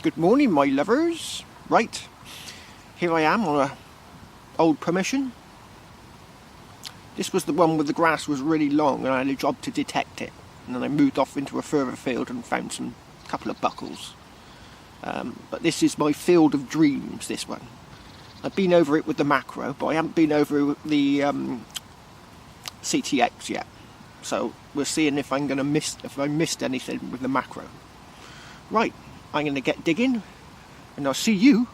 Good morning, my lovers. Right, here I am on a old permission. This was the one where the grass was really long and I had a job to detect it. And then I moved off into a further field and found a couple of buckles. But this is my field of dreams, this one. I've been over it with the macro, but I haven't been over the CTX yet. So we're seeing if I'm going to if I missed anything with the macro. Right, I'm going to get digging, and I'll see you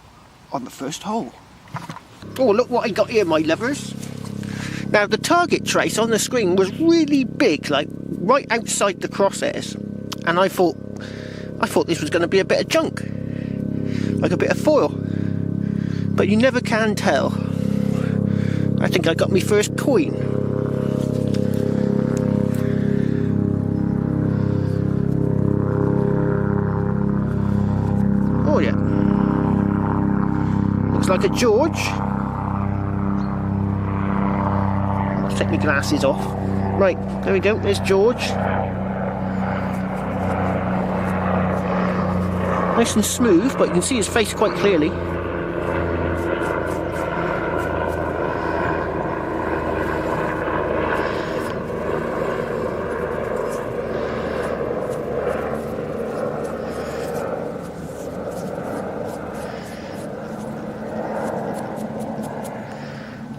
on the first hole. Oh, look what I got here, my lovers. Now the target trace on the screen was really big, like right outside the crosshairs, and I thought this was going to be a bit of junk, like a bit of foil, but you never can tell. I think I got my first coin. Oh yeah, looks like a George. I'll take my glasses off. Right, there we go, there's George. Nice and smooth, but you can see his face quite clearly.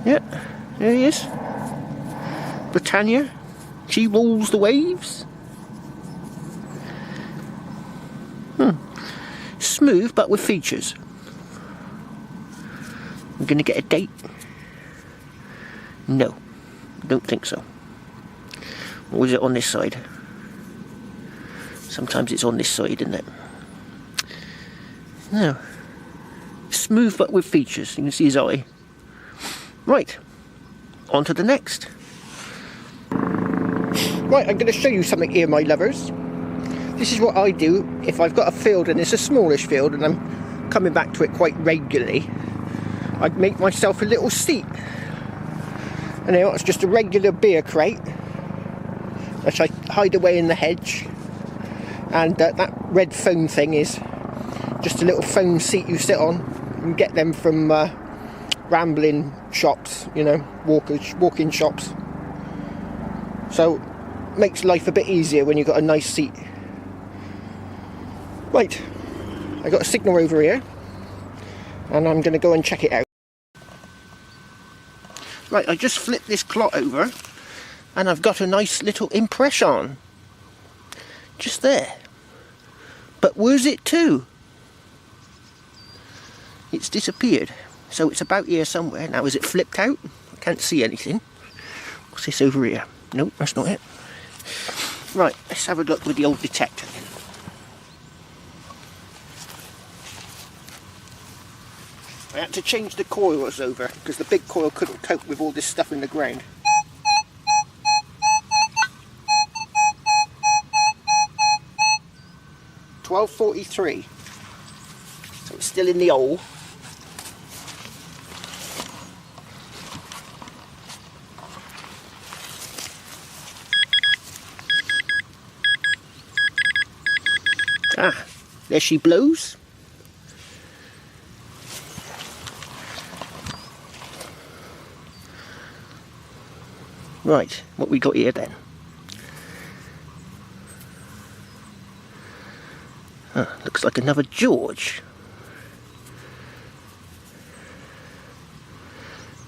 Yeah, there he is. Britannia, she rules the waves. Smooth but with features. I'm going to get a date. No, don't think so. Or is it on this side? Sometimes it's on this side, isn't it? No. Smooth but with features. You can see his eye. Right, on to the next. Right, I'm going to show you something here, my lovers. This is what I do if I've got a field and it's a smallish field and I'm coming back to it quite regularly. I'd make myself a little seat. And now it's just a regular beer crate, which I hide away in the hedge. And that red foam thing is just a little foam seat you sit on. You can get them from rambling shops, you know, walk-in shops. So makes life a bit easier when you've got a nice seat. Right, I got a signal over here, and I'm going to go and check it out. Right, I just flipped this clot over, and I've got a nice little impression. Just there. But where's it to? It's disappeared. So it's about here somewhere. Now, is it flipped out? I can't see anything. What's this over here? Nope, that's not it. Right, let's have a look with the old detector then. I had to change the coils over because the big coil couldn't cope with all this stuff in the ground. $12.43. So it's still in the hole. Ah, there she blows. Right, what we got here then? Looks like another George.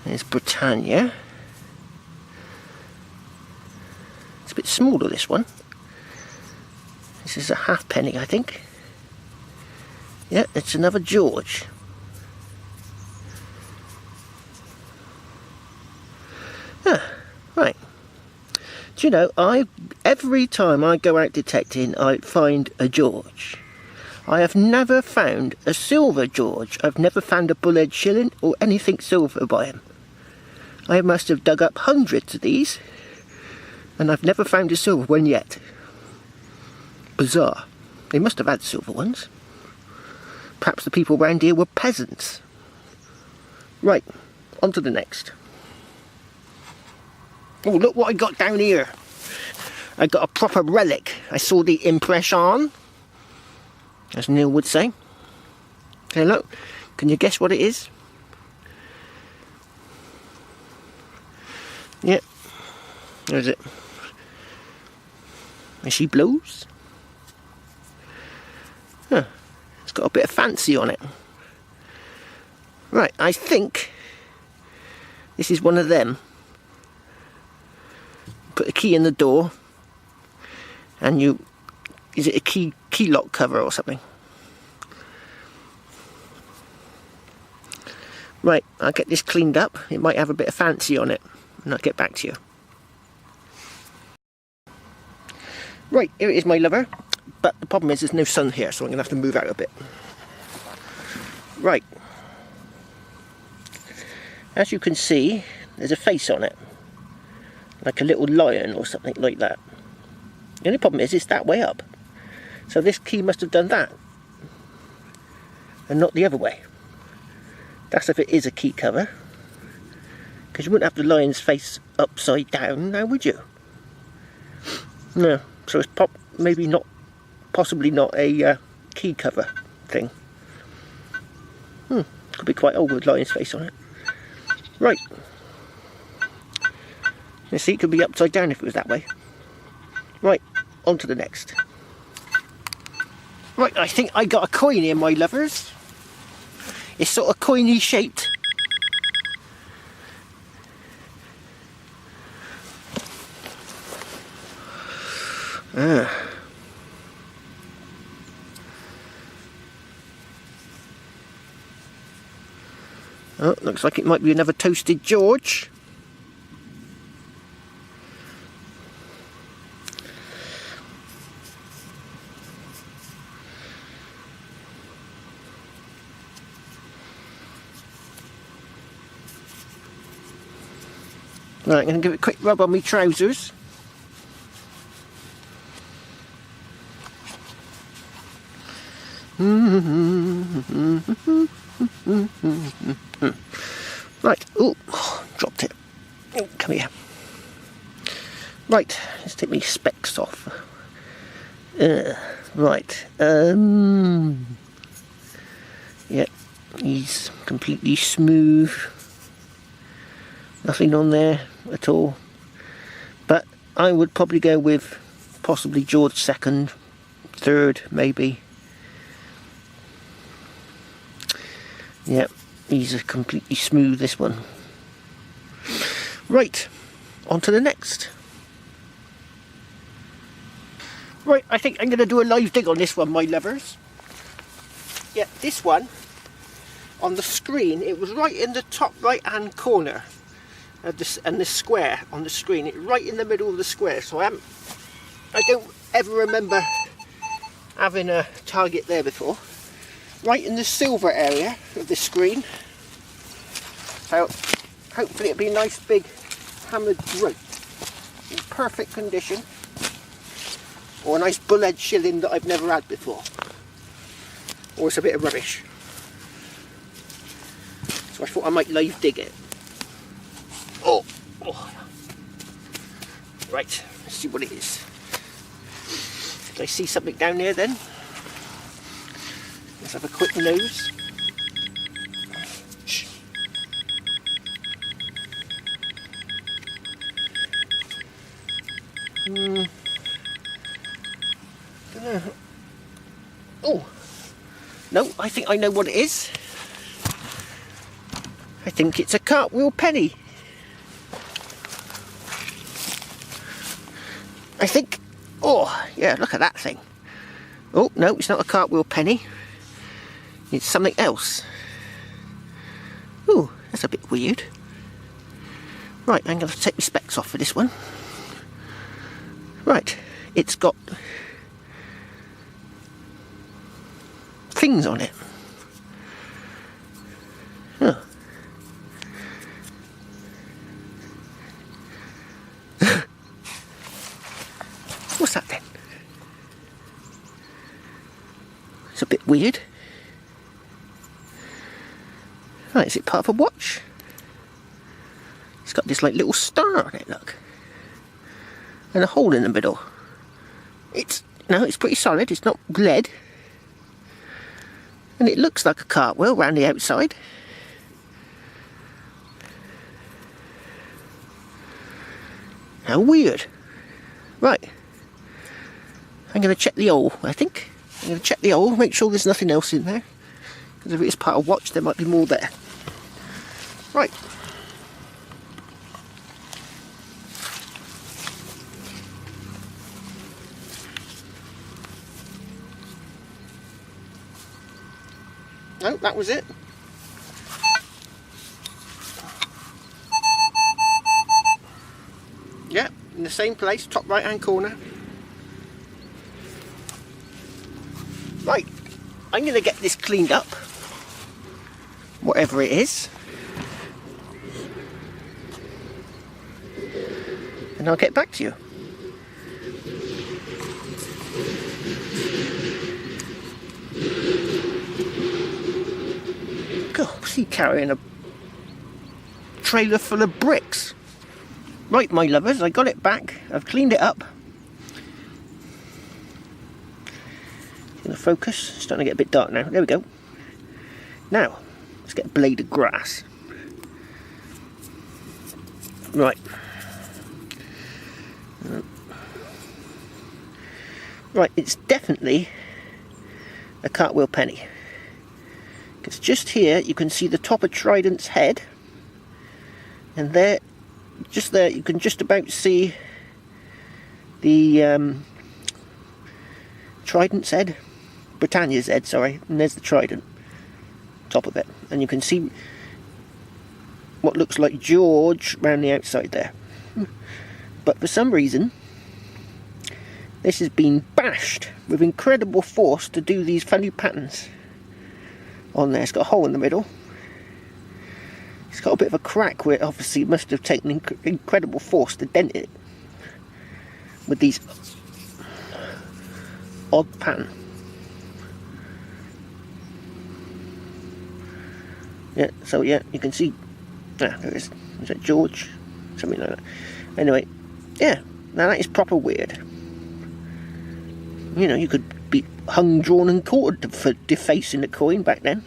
There's Britannia. It's a bit smaller, this one. This is a halfpenny, I think. Yeah, it's another George. Right. Do you know, every time I go out detecting, I find a George. I have never found a silver George. I've never found a bullhead shilling or anything silver by him. I must have dug up hundreds of these, and I've never found a silver one yet. Bizarre. They must have had silver ones. Perhaps the people around here were peasants. Right, on to the next. Oh, look what I got down here. I got a proper relic. I saw the impression, as Neil would say. Okay, look, can you guess what it is? Yep, there's it. And she blows. Huh. It's got a bit of fancy on it. Right, I think this is one of them. Put a key in the door, and is it a key lock cover or something? Right, I'll get this cleaned up. It might have a bit of fancy on it, and I'll get back to you. Right, here it is, my lover. But the problem is there's no sun here, so I'm going to have to move out a bit. Right. As you can see, there's a face on it. Like a little lion or something like that. The only problem is it's that way up. So this key must have done that. And not the other way. That's if it is a key cover. Because you wouldn't have the lion's face upside down now, would you? No. So it's maybe not, possibly not a key cover thing. Could be quite old with lion's face on it. Right. You see, it could be upside down if it was that way. Right, on to the next. Right, I think I got a coin here, my lovers. It's sort of coiny shaped. Oh, looks like it might be another toasted George. Right, I'm going to give it a quick rub on my trousers. Right, oh, dropped it. Oh, come here. Right, let's take my specs off. Right, yeah, he's completely smooth. Nothing on there at all. But I would probably go with possibly George 2nd, 3rd maybe. Yep, he's completely smooth, this one. Right, on to the next. Right, I think I'm going to do a live dig on this one, my lovers. Yeah, this one, on the screen, it was right in the top right hand corner of this, and the square on the screen, it right in the middle of the square, so I don't ever remember having a target there before. Right in the silver area of the screen. So hopefully it'll be a nice big hammered rope in perfect condition, or a nice bull-head shilling that I've never had before, or it's a bit of rubbish. So I thought I might live dig it. Oh. Right, let's see what it is. Did I see something down there then? Let's have a quick nose. Shh. Oh, no, I think I know what it is. I think it's a Cartwheel penny. I think, oh yeah, look at that thing. Oh no, it's not a Cartwheel penny. It's something else. Ooh, that's a bit weird. Right, I'm going to take my specs off for this one. Right, it's got things on it. Huh. What's that then? It's a bit weird. Right, is it part of a watch? It's got this like little star on it, look. And a hole in the middle. It's pretty solid, it's not lead. And it looks like a cartwheel around the outside. How weird. Right. I'm going to check the hole, I think. I'm going to check the hole, make sure there's nothing else in there. Because if it is part of a watch, there might be more there. Right. No, that was it. Yeah, in the same place, top right hand corner. Right, I'm going to get this cleaned up, whatever it is, and I'll get back to you. God, what's he carrying? A trailer full of bricks. Right, my lovers, I got it back. I've cleaned it up. Gonna focus. It's starting to get a bit dark now. There we go. Now, let's get a blade of grass. Right. Right, it's definitely a cartwheel penny. Because just here you can see the top of Trident's head, and there, just there, you can just about see the Trident's head, Britannia's head, sorry, and there's the Trident, top of it, and you can see what looks like George round the outside there. But for some reason, this has been bashed with incredible force to do these funny patterns on there. It's got a hole in the middle. It's got a bit of a crack where it obviously must have taken incredible force to dent it with these odd pattern. Yeah, so yeah, you can see, there it is. Is that George? Something like that. Anyway, yeah, now that is proper weird. You know, you could be hung, drawn and quartered for defacing a coin back then.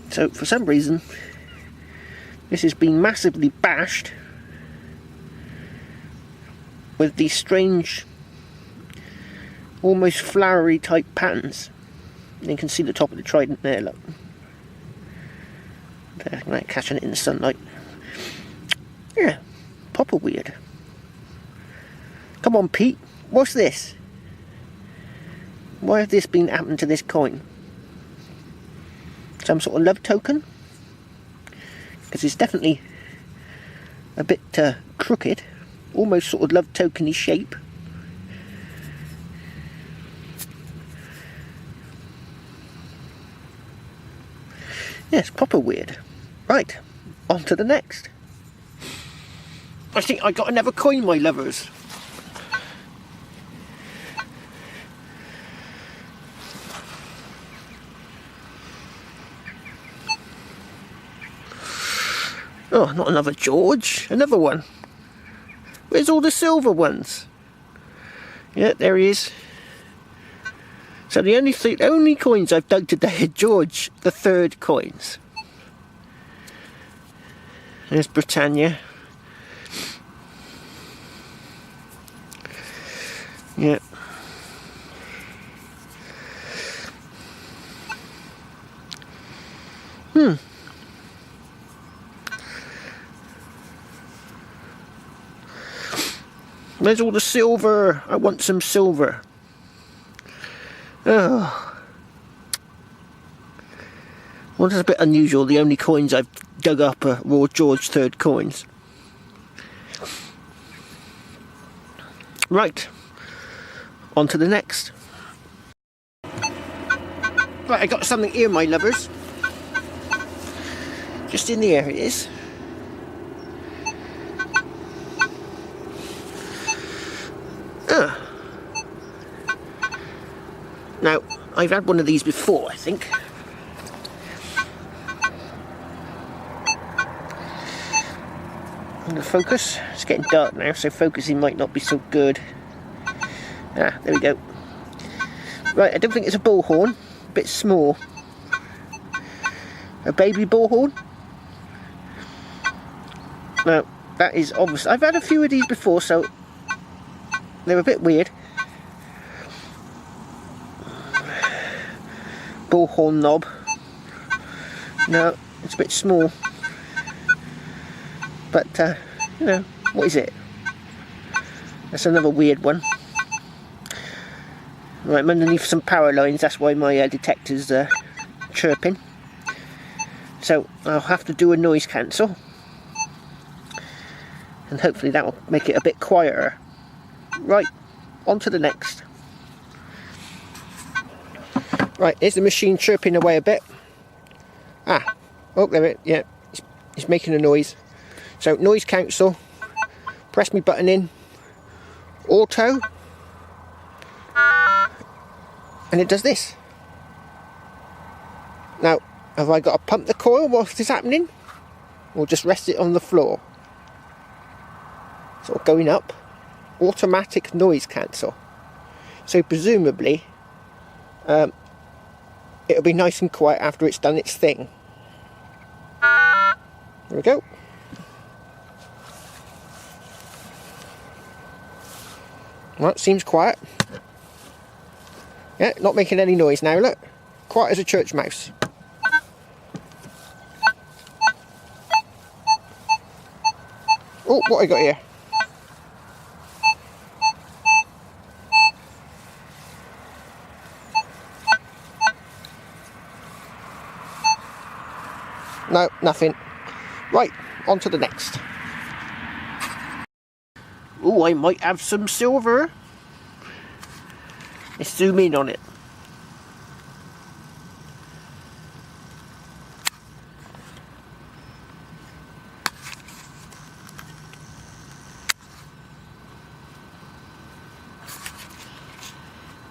So for some reason, this has been massively bashed with these strange, almost flowery type patterns. And you can see the top of the Trident there, look. There, like catching it in the sunlight. Yeah, proper weird. Come on, Pete, what's this? Why has this been happened to this coin? Some sort of love token? Because it's definitely a bit crooked, almost sort of love tokeny shape. Yes, proper weird. Right, on to the next. I think I got another coin, my lovers. Oh, not another George, another one. Where's all the silver ones? Yeah, there he is. So the only coins I've dug today are George III coins. There's Britannia. Yeah. Where's all the silver? I want some silver. Oh. Well, that's a bit unusual. The only coins I've dug up are raw George III coins. Right. On to the next. Right, I got something here, my lovers. Just in the air it is. Now, I've had one of these before, I think. I'm going to focus. It's getting dark now, so focusing might not be so good. Ah, there we go. Right, I don't think it's a bullhorn. A bit small. A baby bullhorn? No, that is obvious. I've had a few of these before, so they're a bit weird. Bullhorn knob. No, it's a bit small. But, you know, what is it? That's another weird one. Right, I'm underneath some power lines, that's why my detector's chirping. So, I'll have to do a noise cancel. And hopefully that will make it a bit quieter. Right, on to the next. Right, here's the machine chirping away a bit. Ah, oh, there it, yeah, it's making a noise. So, noise cancel, press my button in, auto, and it does this. Now, have I got to pump the coil whilst it's happening? Or just rest it on the floor? Sort of going up, automatic noise cancel. So presumably, it'll be nice and quiet after it's done its thing. There we go. Right, seems quiet. Yeah, not making any noise now, look. Quiet as a church mouse. Oh, what I got here? No, nothing. Right, on to the next. Oh, I might have some silver. Let's zoom in on it.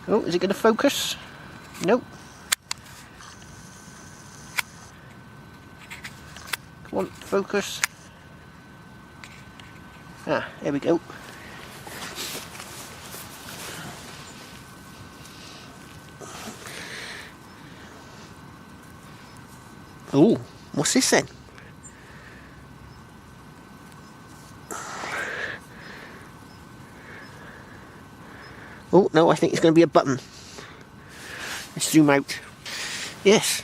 Oh, is it going to focus? Nope. Come on, focus. Ah, there we go. Oh, what's this then? Oh, no, I think it's going to be a button. Let's zoom out. Yes.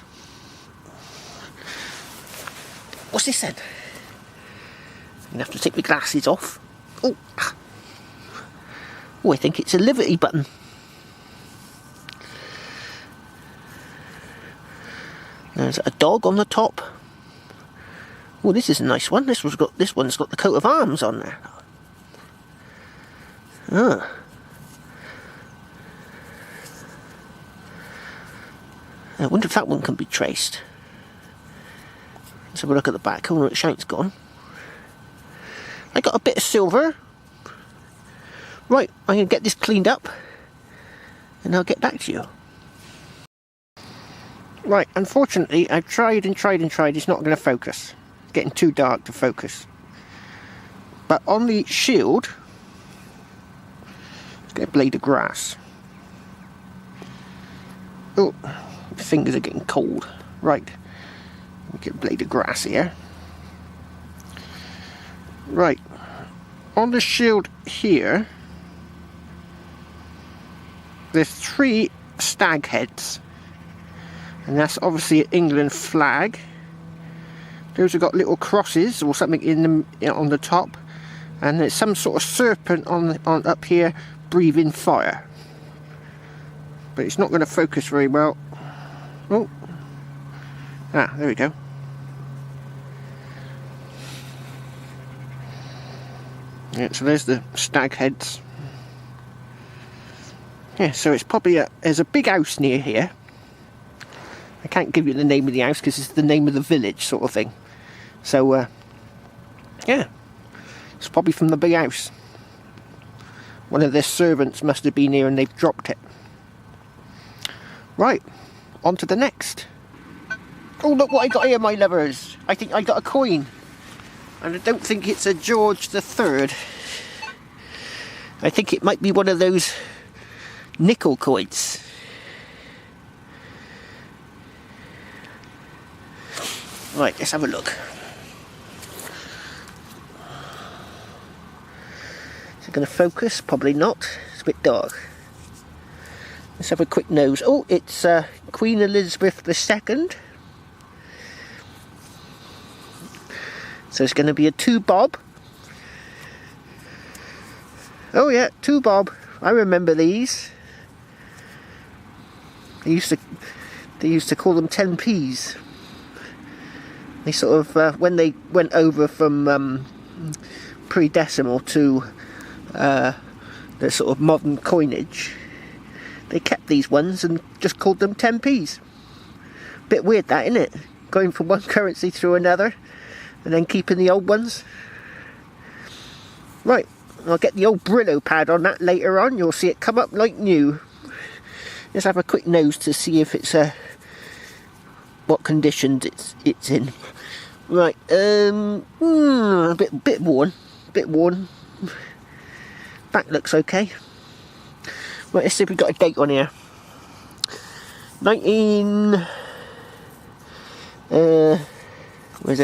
What's this then? I'm going to have to take my glasses off. Oh, oh, I think it's a liberty button. There's a dog on the top. Oh, this is a nice one. This one's got the coat of arms on there. Ah. I wonder if that one can be traced. Let's have a look at the back. Oh, the shine's gone. I got a bit of silver. Right, I'm going to get this cleaned up and I'll get back to you. Right, unfortunately, I've tried and tried and tried. It's not going to focus. It's getting too dark to focus. But on the shield, let's get a blade of grass. Oh, my fingers are getting cold. Right, let me get a blade of grass here. Right, on the shield here, there's 3 stag heads. And that's obviously an England flag. Those have got little crosses or something in them on the top, and there's some sort of serpent on up here breathing fire. But it's not going to focus very well. Oh, ah, there we go. Yeah, so there's the stag heads. Yeah, so it's probably there's a big house near here. I can't give you the name of the house because it's the name of the village sort of thing. So, yeah, it's probably from the big house. One of their servants must have been here and they've dropped it. Right, on to the next. Oh, look what I got here, my lovers. I think I got a coin. And I don't think it's a George III. I think it might be one of those nickel coins. Right, let's have a look. Is it going to focus? Probably not. It's a bit dark. Let's have a quick nose. Oh, it's Queen Elizabeth II. So it's going to be a 2 bob. Oh yeah, 2 bob. I remember these. They used to call them 10p's. They sort of when they went over from pre-decimal to the sort of modern coinage, they kept these ones and just called them 10p's. Bit weird that, isn't it? Going from one currency through another and then keeping the old ones. Right, I'll get the old Brillo pad on that later on. You'll see it come up like new. Let's have a quick nose to see if it's what conditions it's in. Right, a bit worn, Back looks okay. Right, let's see if we've got a date on here. 19. Where's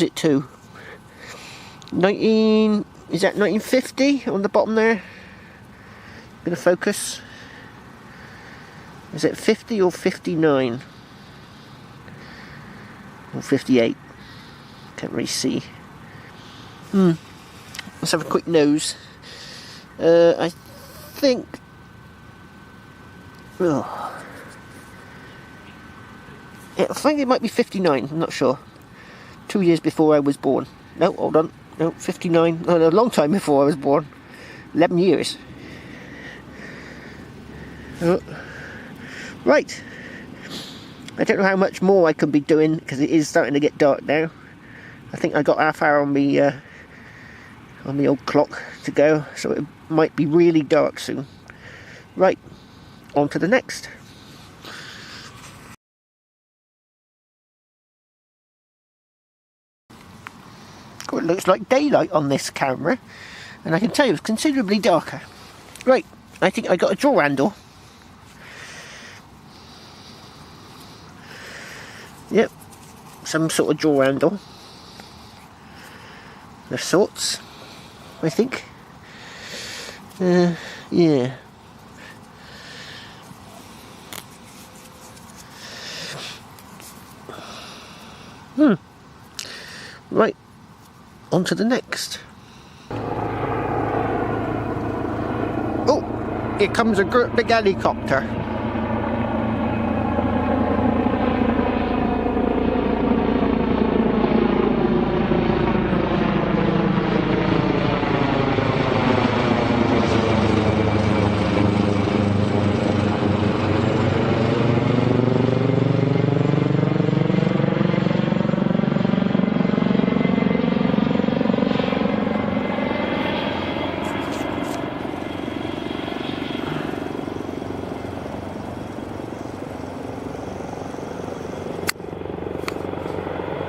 it to? 19. Is that 1950 on the bottom there? Gonna focus. Is it 50 or 59? Or 58? Can't really see. Let's have a quick nose. I think. Oh. Yeah, I think it might be 59. I'm not sure. 2 years before I was born. No, hold on. No, 59. Oh, no, a long time before I was born. 11 years. Oh. Right. I don't know how much more I can be doing because it is starting to get dark now. I think I got half hour on the old clock to go, so it might be really dark soon. Right, on to the next. Oh, it looks like daylight on this camera, and I can tell you it's considerably darker. Right, I think I got a draw handle. Yep, some sort of draw handle. Of sorts, I think. Yeah. Right, on to the next. Oh, here comes a great big helicopter.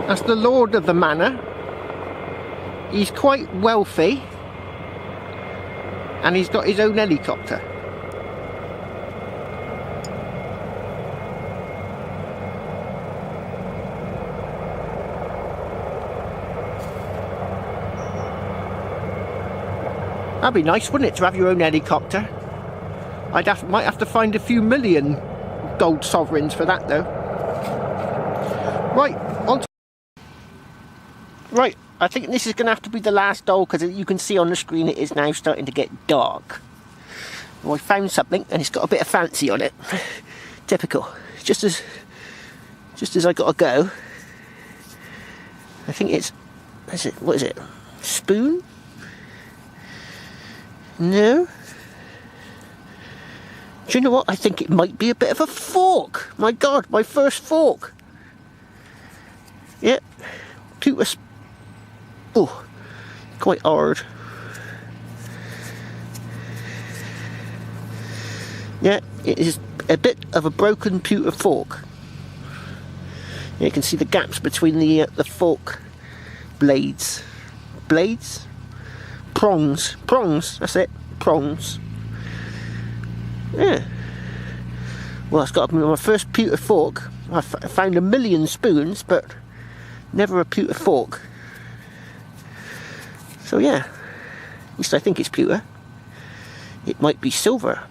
That's the lord of the manor. He's quite wealthy and he's got his own helicopter. That'd be nice, wouldn't it, to have your own helicopter? Might have to find a few million gold sovereigns for that though. Right, on to Right, I think this is going to have to be the last doll because you can see on the screen it is now starting to get dark. Well, I found something and it's got a bit of fancy on it. Typical. Just as I got to go. I think it's... what is it? Spoon? No? Do you know what? I think it might be a bit of a fork. My God, my first fork. Yeah. Pewter. Oh, quite hard. Yeah, it is a bit of a broken pewter fork. Yeah, you can see the gaps between the fork blades. Blades? Prongs. Prongs, that's it. Prongs. Yeah. Well, it's got to be my first pewter fork. I found a million spoons, but Never a pewter fork. So yeah, at least I think it's pewter. It might be silver.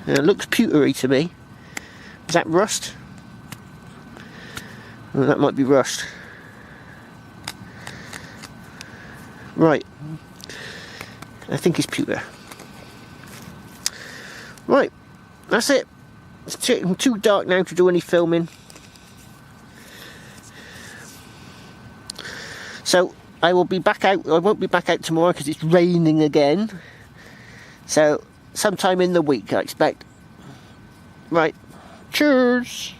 It looks pewtery to me. Is that rust? Oh, that might be rust. Right. I think it's pewter. Right. That's it. It's too dark now to do any filming. So I will be back out. I won't be back out tomorrow because it's raining again. So sometime in the week, I expect. Right. Cheers.